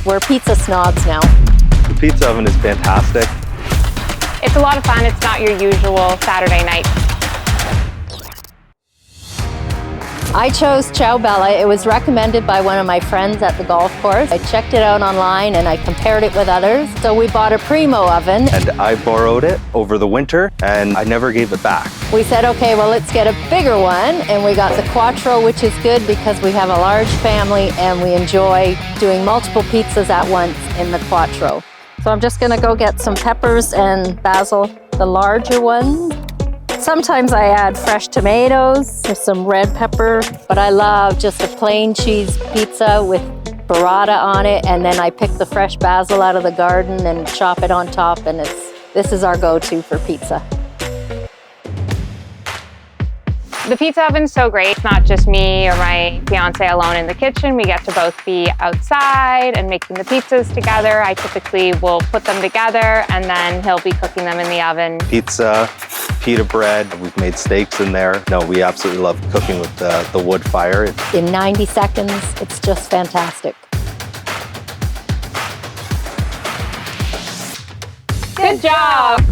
We're pizza snobs now. The pizza oven is fantastic. It's a lot of fun. It's not your usual Saturday night. I chose Ciao Bella. It was recommended by one of my friends at the golf course. I checked it out online and I compared it with others. So we bought a Primo oven. And I borrowed it over the winter and I never gave it back. We said, okay, well, let's get a bigger one. And we got the Quattro, which is good because we have a large family and we enjoy doing multiple pizzas at once in the Quattro. So I'm just gonna go get some peppers and basil, the larger ones. Sometimes I add fresh tomatoes or some red pepper, but I love just a plain cheese pizza with burrata on it, and then I pick the fresh basil out of the garden and chop it on top, and this is our go-to for pizza. The pizza oven's so great. It's not just me or my fiance alone in the kitchen. We get to both be outside and making the pizzas together. I typically will put them together and then he'll be cooking them in the oven. Pizza, pita bread, we've made steaks in there. No, we absolutely love cooking with the wood fire. In 90 seconds, it's just fantastic. Good job!